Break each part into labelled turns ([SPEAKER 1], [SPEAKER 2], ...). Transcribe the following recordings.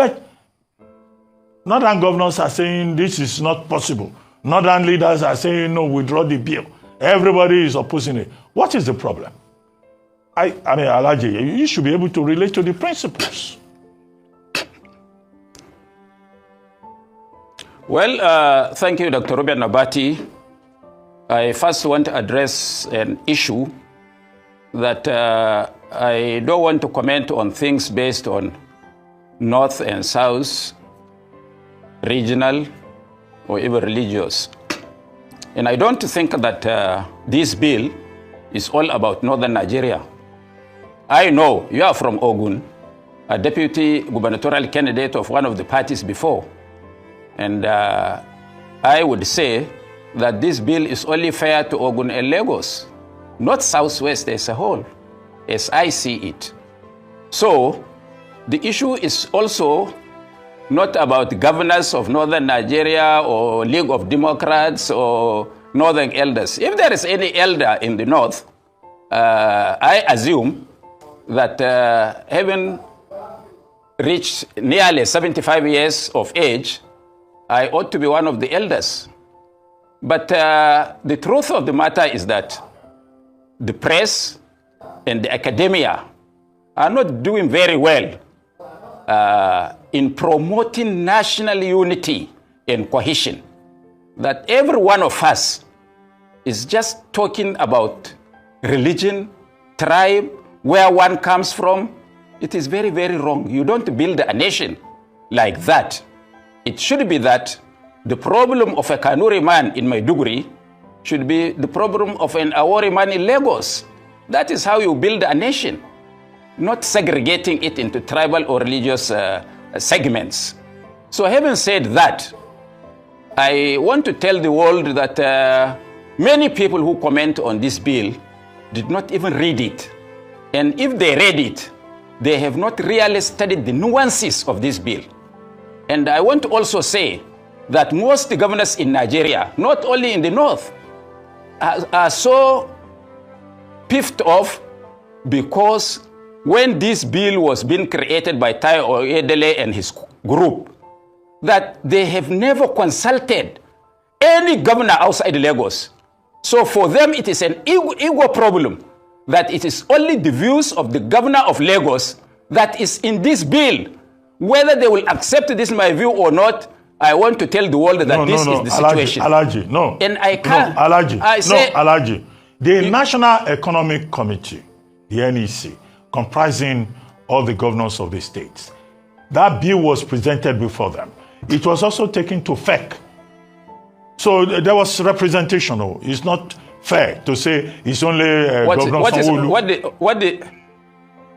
[SPEAKER 1] But northern governors are saying this is not possible. Northern leaders are saying, no, withdraw the bill. Everybody is opposing it. What is the problem? I mean, Alhaji, you should be able to relate to the principles.
[SPEAKER 2] Well, thank you, Dr. Ruben Nabati. I first want to address an issue that I don't want to comment on things based on North and South, regional, or even religious. And I don't think that this bill is all about Northern Nigeria. I know you are from Ogun, a deputy gubernatorial candidate of one of the parties before. And I would say that this bill is only fair to Ogun and Lagos, not Southwest as a whole, as I see it. So the issue is also not about governors of Northern Nigeria or League of Democrats or Northern elders. If there is any elder in the North, I assume that having reached nearly 75 years of age, I ought to be one of the elders. But the truth of the matter is that the press and the academia are not doing very well in promoting national unity and cohesion. That every one of us is just talking about religion, tribe, where one comes from. It is very, very wrong. You don't build a nation like that. It should be that the problem of a Kanuri man in Maiduguri should be the problem of an Awori man in Lagos. That is how you build a nation, not segregating it into tribal or religious segments. So having said that, I want to tell the world that many people who comment on this bill did not even read it. And if they read it, they have not really studied the nuances of this bill. And I want to also say that most governors in Nigeria, not only in the North, are so pissed off because when this bill was being created by Tai Oyedele and his group, that they have never consulted any governor outside Lagos. So for them, it is an ego problem that it is only the views of the governor of Lagos that is in this bill. Whether they will accept this, my view, or not, I want to tell the world that this is the situation.
[SPEAKER 1] Alhaji, no.
[SPEAKER 2] And I can't.
[SPEAKER 1] No, Alhaji. The National Economic Committee, the NEC, comprising all the governors of the states, that bill was presented before them. It was also taken to FEC. So there was representation. It's not fair to say it's only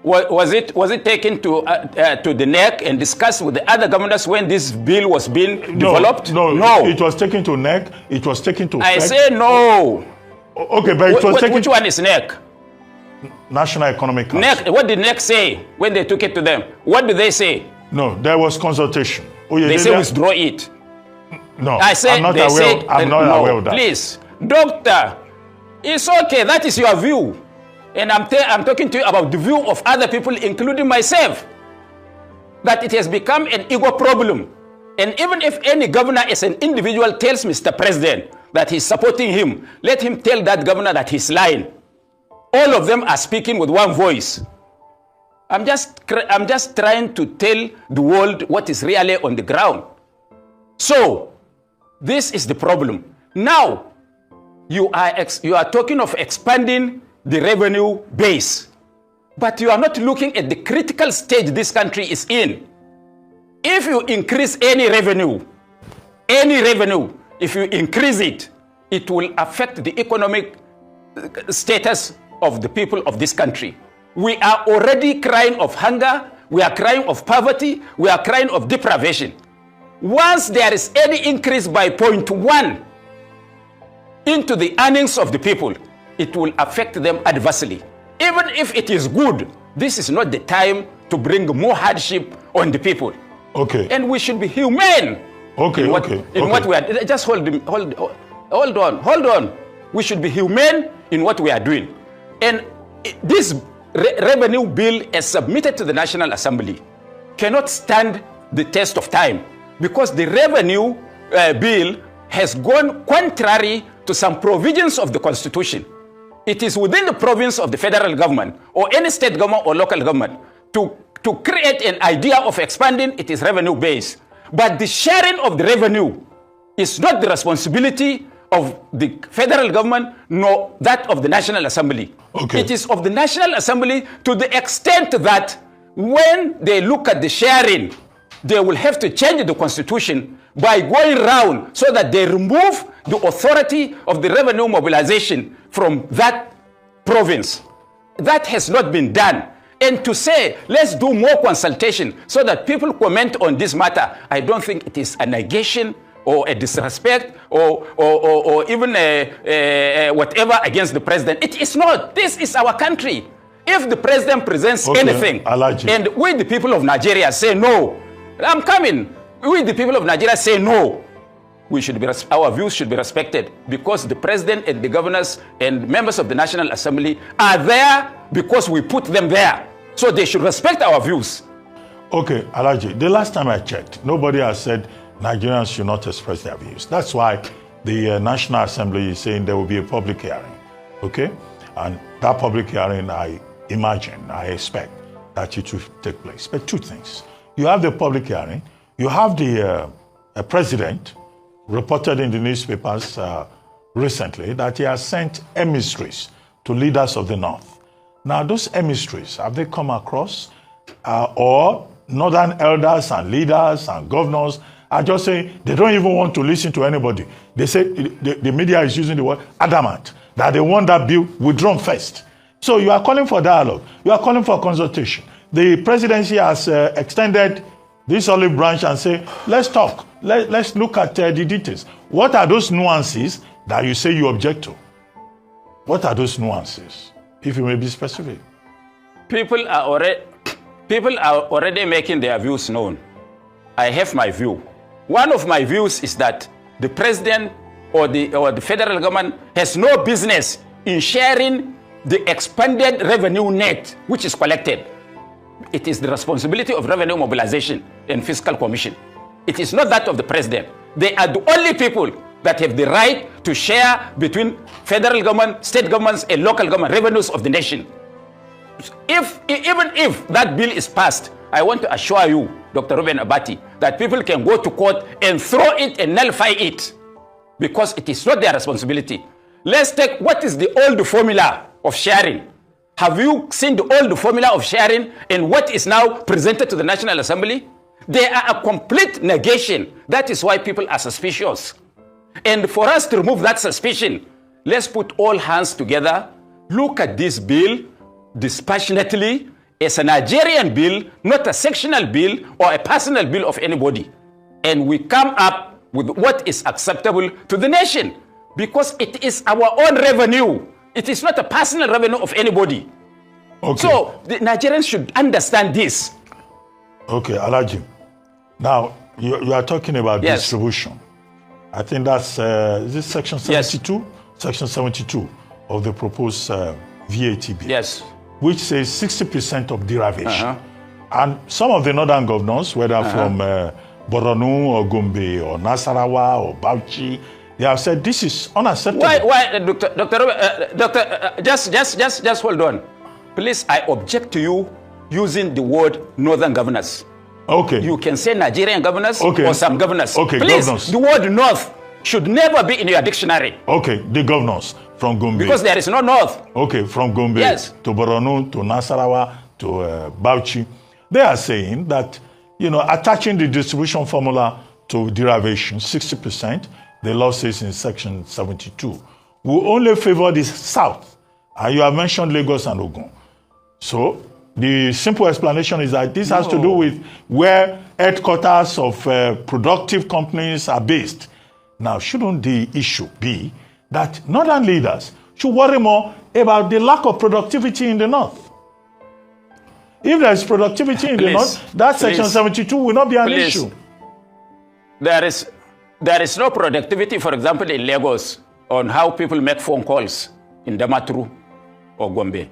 [SPEAKER 1] Was it taken to the NEC and discussed with the other governors when this bill was being developed? No. It was taken to NEC. It was taken to
[SPEAKER 2] I
[SPEAKER 1] FEC.
[SPEAKER 2] say no.
[SPEAKER 1] Okay, but it was taken.
[SPEAKER 2] Which one is NEC?
[SPEAKER 1] National Economic Council.
[SPEAKER 2] NEC. What did NEC say when they took it to them? What did they say?
[SPEAKER 1] No, there was consultation.
[SPEAKER 2] They say withdraw it.
[SPEAKER 1] No,
[SPEAKER 2] I say,
[SPEAKER 1] I'm not aware of that.
[SPEAKER 2] Please, doctor, it's okay. That is your view. And I'm talking to you about the view of other people, including myself, that it has become an ego problem. And even if any governor as an individual tells Mr. President that he's supporting him, let him tell that governor that he's lying. All of them are speaking with one voice. I'm just trying to tell the world what is really on the ground. So, this is the problem. Now, you are talking of expanding the revenue base, but you are not looking at the critical stage this country is in. If you increase any revenue, if you increase it, it will affect the economic status of the people of this country. We are already crying of hunger, we are crying of poverty, we are crying of deprivation. Once there is any increase by 0.1 into the earnings of the people, it will affect them adversely. Even if it is good, this is not the time to bring more hardship on the people.
[SPEAKER 1] Okay.
[SPEAKER 2] And we should be humane. What we are. Just hold on. We should be humane in what we are doing. And this revenue bill, as submitted to the National Assembly, cannot stand the test of time, because the revenue bill has gone contrary to some provisions of the Constitution. It is within the province of the federal government or any state government or local government to create an idea of expanding its revenue base. But the sharing of the revenue is not the responsibility of the federal government nor that of the National Assembly.
[SPEAKER 1] Okay.
[SPEAKER 2] It is of the National Assembly to the extent that when they look at the sharing, they will have to change the Constitution by going round so that they remove the authority of the revenue mobilization from that province. That has not been done. And to say, let's do more consultation so that people comment on this matter, I don't think it is a negation or a disrespect or even whatever against the president. It is not. This is our country. If the president presents anything, and we the people of Nigeria say no, I'm coming. We the people of Nigeria say no, we should be, our views should be respected, because the president and the governors and members of the National Assembly are there because we put them there. So they should respect our views.
[SPEAKER 1] Okay, Alhaji, the last time I checked, nobody has said Nigerians should not express their views. That's why the National Assembly is saying there will be a public hearing, okay? And that public hearing, I imagine, I expect that it will take place. But two things. You have the public hearing, you have the president reported in the newspapers recently that he has sent emissaries to leaders of the North. Now, those emissaries, have they come across? Or northern elders and leaders and governors are just saying they don't even want to listen to anybody. They say the media is using the word adamant, that they want that bill withdrawn first. So you are calling for dialogue. You are calling for consultation. The presidency has extended this olive branch and say, let's talk. Let's look at the details. What are those nuances that you say you object to? What are those nuances, if you may be specific?
[SPEAKER 2] People are already making their views known. I have my view. One of my views is that the president or the federal government has no business in sharing the expanded revenue net which is collected. It is the responsibility of Revenue Mobilization and Fiscal Commission. It is not that of the president. They are the only people that have the right to share between federal government, state governments, and local government revenues of the nation. Even if that bill is passed, I want to assure you, Dr. Ruben Abati, that people can go to court and throw it and nullify it, because it is not their responsibility. Let's take what is the old formula of sharing. Have you seen the old formula of sharing and what is now presented to the National Assembly? They are a complete negation. That is why people are suspicious. And for us to remove that suspicion, let's put all hands together, look at this bill dispassionately as a Nigerian bill, not a sectional bill or a personal bill of anybody. And we come up with what is acceptable to the nation, because it is our own revenue. It is not a personal revenue of anybody. Okay. So the Nigerians should understand this.
[SPEAKER 1] Okay, Alhaji. Now, you are talking about distribution. I think that's, is this section 72? Yes. Section 72 of the proposed VAT bill.
[SPEAKER 2] Yes.
[SPEAKER 1] Which says 60% of derivation. And some of the northern governors, whether from Borno or Gombe or Nasarawa or Bauchi, they have said this is unacceptable.
[SPEAKER 2] Why, Doctor, just hold on. Please, I object to you using the word northern governors.
[SPEAKER 1] Okay.
[SPEAKER 2] You can say Nigerian governors or some governors.
[SPEAKER 1] Okay,
[SPEAKER 2] please,
[SPEAKER 1] governors.
[SPEAKER 2] The word north should never be in your dictionary.
[SPEAKER 1] Okay, the governors from Gombe.
[SPEAKER 2] Because there is no north.
[SPEAKER 1] Okay, from Gombe to Borno to Nasarawa to Bauchi. They are saying that, attaching the distribution formula to derivation, 60%, the law says in section 72, will only favor the south. And you have mentioned Lagos and Ogun. So the simple explanation is that this has to do with where headquarters of productive companies are based. Now, shouldn't the issue be that northern leaders should worry more about the lack of productivity in the north? If there is productivity in the north, that section 72 will not be an issue.
[SPEAKER 2] There is no productivity, for example, in Lagos, on how people make phone calls in Damaturu or Gombe.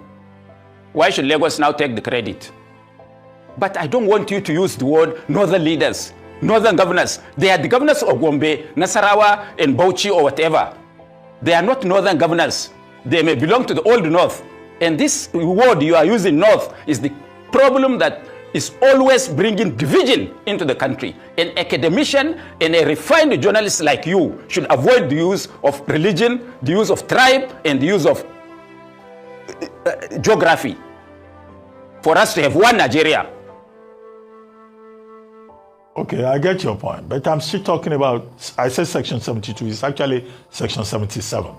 [SPEAKER 2] Why should Lagos now take the credit? But I don't want you to use the word northern leaders, northern governors. They are the governors of Gombe, Nasarawa, and Bauchi or whatever. They are not northern governors. They may belong to the old north. And this word you are using, north, is the problem that is always bringing division into the country. An academician and a refined journalist like you should avoid the use of religion, the use of tribe, and the use of geography for us to have one Nigeria.
[SPEAKER 1] Okay, I get your point, but I'm still talking about, I said section 72, it's actually section 77,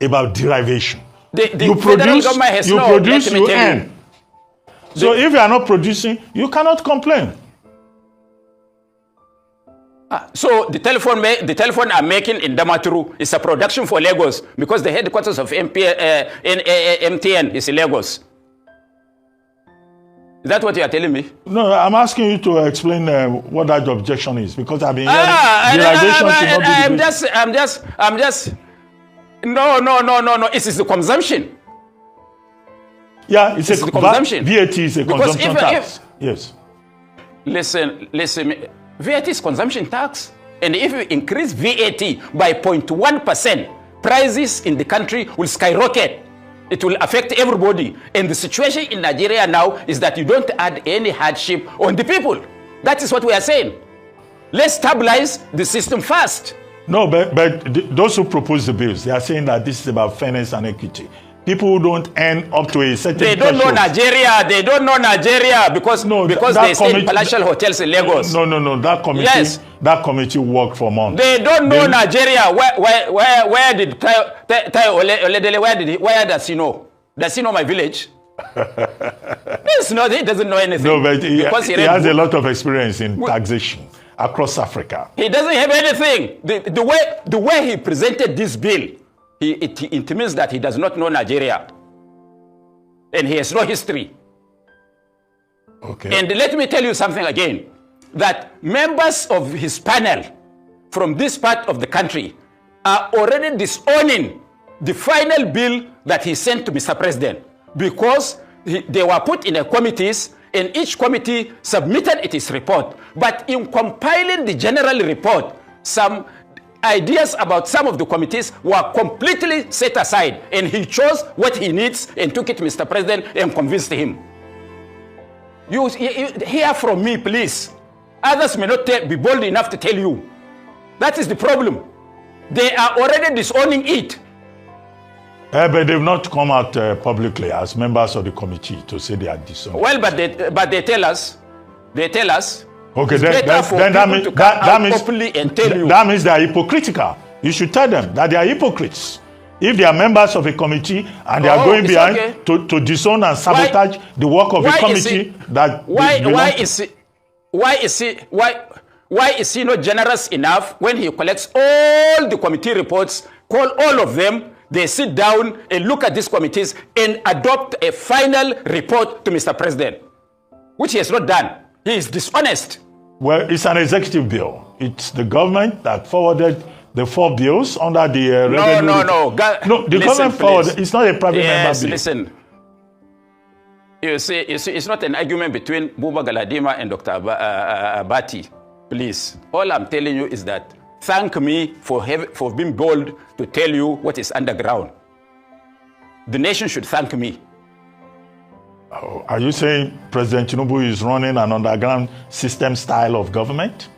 [SPEAKER 1] about derivation.
[SPEAKER 2] The federal government has
[SPEAKER 1] you
[SPEAKER 2] no,
[SPEAKER 1] produce,
[SPEAKER 2] let me
[SPEAKER 1] you
[SPEAKER 2] tell
[SPEAKER 1] earn. So if you are not producing, you cannot complain.
[SPEAKER 2] So the telephone I'm making in Damaturu is a production for Lagos because the headquarters of MTN is in Lagos. Is that what you are telling me?
[SPEAKER 1] No, I'm asking you to explain what that objection is, because I've been hearing derivation should not be
[SPEAKER 2] I'm just. No. It is the consumption.
[SPEAKER 1] Yeah, it's
[SPEAKER 2] the consumption.
[SPEAKER 1] VAT is a consumption tax. Yes.
[SPEAKER 2] Listen. VAT is consumption tax. And if you increase VAT by 0.1%, prices in the country will skyrocket. It will affect everybody. And the situation in Nigeria now is that you don't add any hardship on the people. That is what we are saying. Let's stabilize the system first.
[SPEAKER 1] No, but those who propose the bills, they are saying that this is about fairness and equity. People who don't earn up to a certain
[SPEAKER 2] They don't know Nigeria. They don't know Nigeria because they stay in palatial hotels in Lagos.
[SPEAKER 1] No. That committee,
[SPEAKER 2] yes.
[SPEAKER 1] That committee worked for months.
[SPEAKER 2] They don't know Nigeria. Where did Tai Oledele? Where does he know? Does he know my village? He doesn't know anything.
[SPEAKER 1] No, but he has a lot of experience in taxation across Africa.
[SPEAKER 2] He doesn't have anything. The way he presented this bill, it means that he does not know Nigeria. And he has no history.
[SPEAKER 1] Okay.
[SPEAKER 2] And let me tell you something again, that members of his panel from this part of the country are already disowning the final bill that he sent to Mr. President, because they were put in a committees and each committee submitted its report. But in compiling the general report, some ideas about some of the committees were completely set aside, and he chose what he needs and took it to Mr. President and convinced him. You hear from me, please. Others may not be bold enough to tell you. That is the problem. They are already disowning it.
[SPEAKER 1] But they've not come out publicly as members of the committee to say they are disowning.
[SPEAKER 2] Well, but they tell us. They tell us.
[SPEAKER 1] Okay, that means they are hypocritical. You should tell them that they are hypocrites. If they are members of a committee and they are going behind to disown and sabotage the work of a committee,
[SPEAKER 2] why is he not generous enough when he collects all the committee reports, call all of them, they sit down and look at these committees and adopt a final report to Mr. President, which he has not done. He is dishonest.
[SPEAKER 1] Well, it's an executive bill. It's the government that forwarded the 4 bills under the revenue. No, the government forwarded. It's not a private member bill.
[SPEAKER 2] Listen. You see, it's not an argument between Buba Galadima and Dr. Abati. Please, all I'm telling you is that thank me for being bold to tell you what is underground. The nation should thank me.
[SPEAKER 1] Oh, are you saying President Tinubu is running an underground system style of government?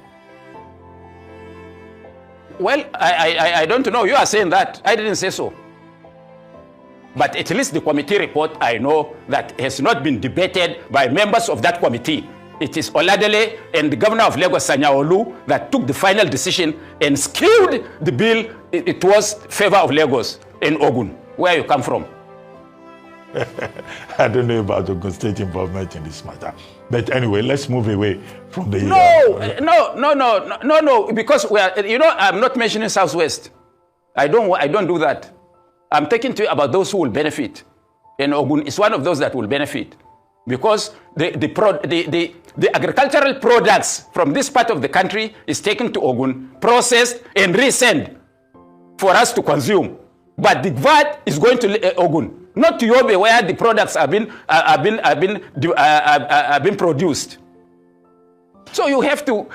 [SPEAKER 2] Well, I don't know. You are saying that. I didn't say so. But at least the committee report, I know that has not been debated by members of that committee. It is Oladele and the governor of Lagos, Sanyaolu, that took the final decision and skewed the bill. It was favor of Lagos and Ogun, where you come from.
[SPEAKER 1] I don't know about Ogun State involvement in this matter. But anyway, let's move away from the... No, because we are, I'm not mentioning Southwest. I don't do that. I'm talking to you about those who will benefit. And Ogun is one of those that will benefit. Because the agricultural products from this part of the country is taken to Ogun, processed, and resent for us to consume.
[SPEAKER 2] But the VAT is going to Ogun, not to Yobe, where the products have been produced. So you have to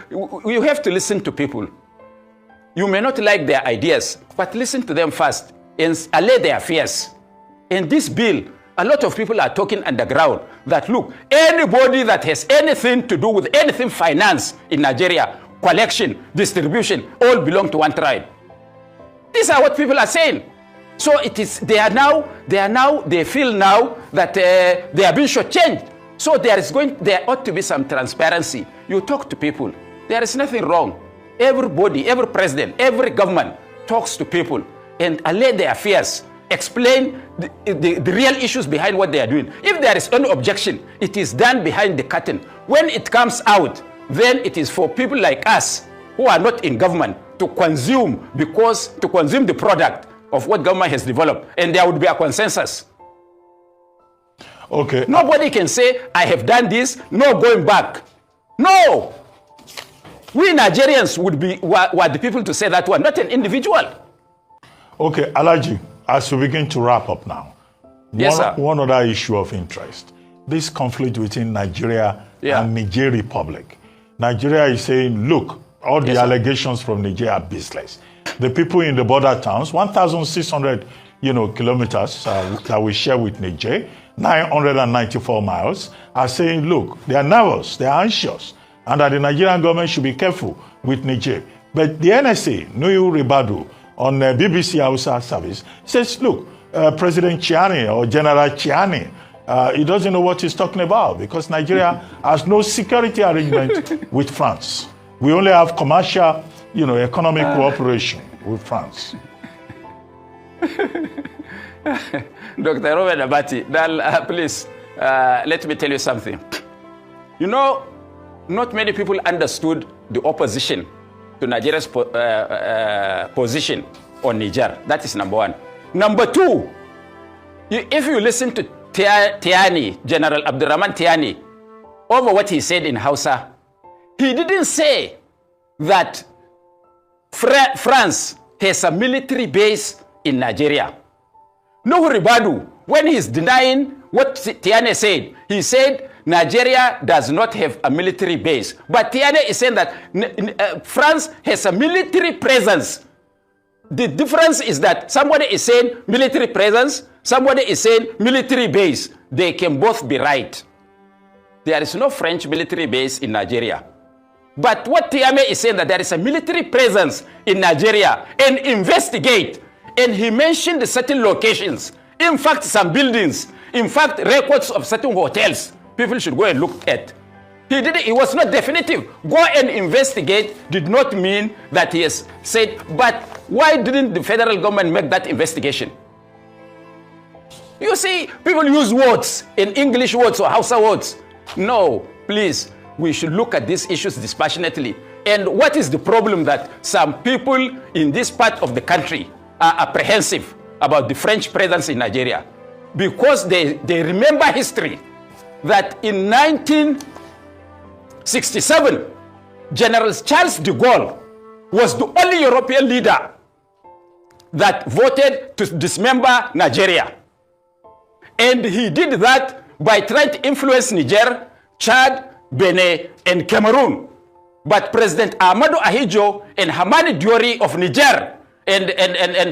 [SPEAKER 2] listen to people. You may not like their ideas, but listen to them first and allay their fears. In this bill, a lot of people are talking underground that, look, anybody that has anything to do with anything finance in Nigeria, collection, distribution, all belong to one tribe. These are what people are saying. So it is, they feel now that they are being shortchanged. So there ought to be some transparency. You talk to people. There is nothing wrong. Everybody, every president, every government talks to people and allay their fears, explain the real issues behind what they are doing. If there is any objection, it is done behind the curtain. When it comes out, then it is for people like us who are not in government to consume the product of what government has developed, and there would be a consensus.
[SPEAKER 1] Okay.
[SPEAKER 2] Nobody can say, I have done this, no going back. No! We Nigerians were the people to say that one, not an individual.
[SPEAKER 1] Okay, Alhaji, as we begin to wrap up now,
[SPEAKER 2] yes, sir.
[SPEAKER 1] One other issue of interest, this conflict between Nigeria and Niger Republic. Nigeria is saying, look, all the allegations from Niger are baseless. The people in the border towns, 1,600 kilometers that we share with Niger, 994 miles, are saying, look, they are nervous, they are anxious, and that the Nigerian government should be careful with Niger. But the NSA, Nuyu Ribadu, on BBC Hausa service, says, look, President Chiani or General Chiani, he doesn't know what he's talking about because Nigeria has no security arrangement with France. We only have commercial, economic cooperation with France.
[SPEAKER 2] Dr. Robert Abati, please, let me tell you something. Not many people understood the opposition to Nigeria's position on Niger. That is number one. Number two, if you listen to Tiani, General Abdurrahman Tiani, over what he said in Hausa, he didn't say that France has a military base in Nigeria. Nuhu Ribadu, when he's denying what Tiani said, he said Nigeria does not have a military base. But Tiani is saying that France has a military presence. The difference is that somebody is saying military presence, somebody is saying military base. They can both be right. There is no French military base in Nigeria. But what Tiame is saying that there is a military presence in Nigeria and investigate. And he mentioned certain locations. In fact, some buildings. In fact, records of certain hotels. People should go and look at. He was not definitive. Go and investigate did not mean that he has said, but why didn't the federal government make that investigation? You see, people use words, in English words or Hausa words. No, please, we should look at these issues dispassionately. And what is the problem that some people in this part of the country are apprehensive about the French presence in Nigeria? Because they remember history, that in 1967, General Charles de Gaulle was the only European leader that voted to dismember Nigeria. And he did that by trying to influence Niger, Chad, Benin, and Cameroon. But President Ahmadou Ahidjo and Hamani Diori of Niger and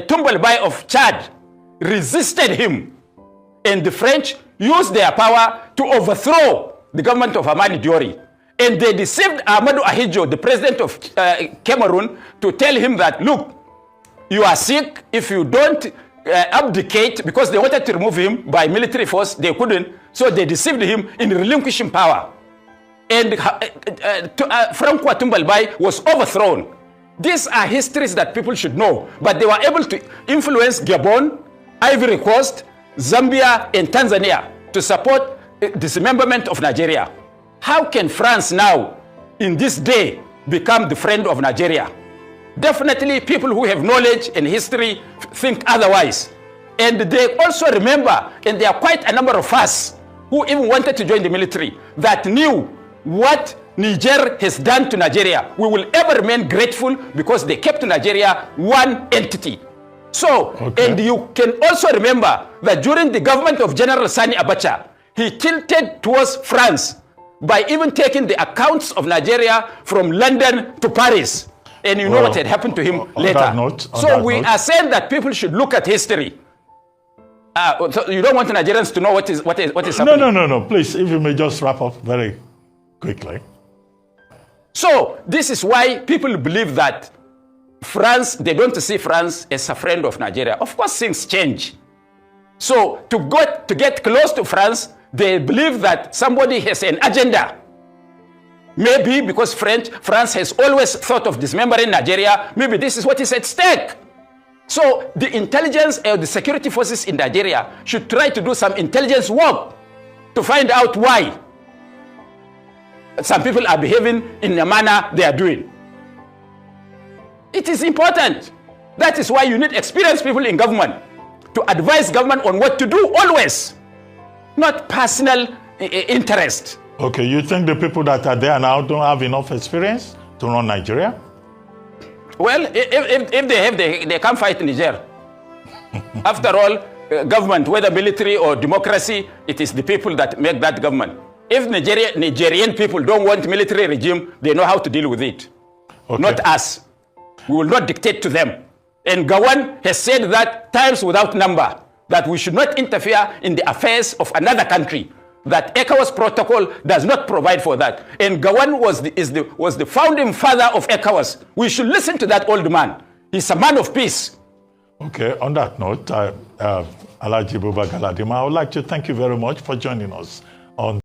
[SPEAKER 2] Tumbalbai of Chad resisted him. And the French used their power to overthrow the government of Hamani Diori. And they deceived Ahmadou Ahidjo, the president of Cameroon, to tell him that, look, you are sick. If you don't abdicate, because they wanted to remove him by military force, they couldn't. So they deceived him in relinquishing power. And Francois Tumbalbai was overthrown. These are histories that people should know. But they were able to influence Gabon, Ivory Coast, Zambia, and Tanzania to support dismemberment of Nigeria. How can France now, in this day, become the friend of Nigeria? Definitely people who have knowledge and history think otherwise. And they also remember, and there are quite a number of us who even wanted to join the military, that knew what Niger has done to Nigeria. We will ever remain grateful because they kept Nigeria one entity. So, and you can also remember that during the government of General Sani Abacha, he tilted towards France by even taking the accounts of Nigeria from London to Paris. And you know what had happened to him later. So we are saying that people should look at history. So you don't want Nigerians to know what is happening?
[SPEAKER 1] No. Please, if you may just wrap up very quickly.
[SPEAKER 2] So this is why people believe that France, they don't see France as a friend of Nigeria. Of course, things change. So to get close to France, they believe that somebody has an agenda. Maybe because France has always thought of dismembering Nigeria, maybe this is what is at stake. So the intelligence or the security forces in Nigeria should try to do some intelligence work to find out why some people are behaving in the manner they are doing. It is important. That is why you need experienced people in government to advise government on what to do always, not personal interest.
[SPEAKER 1] Okay, you think the people that are there now don't have enough experience to run Nigeria?
[SPEAKER 2] Well, if they have, they can't fight Niger. After all, government, whether military or democracy, it is the people that make that government. If Nigerian people don't want military regime, they know how to deal with it. Not us. We will not dictate to them. And Gawan has said that times without number, that we should not interfere in the affairs of another country, that ECOWAS protocol does not provide for that. And Gawan was the founding father of ECOWAS. We should listen to that old man. He's a man of peace.
[SPEAKER 1] Okay, on that note, Alhaji Buba Galadima, I would like to thank you very much for joining us on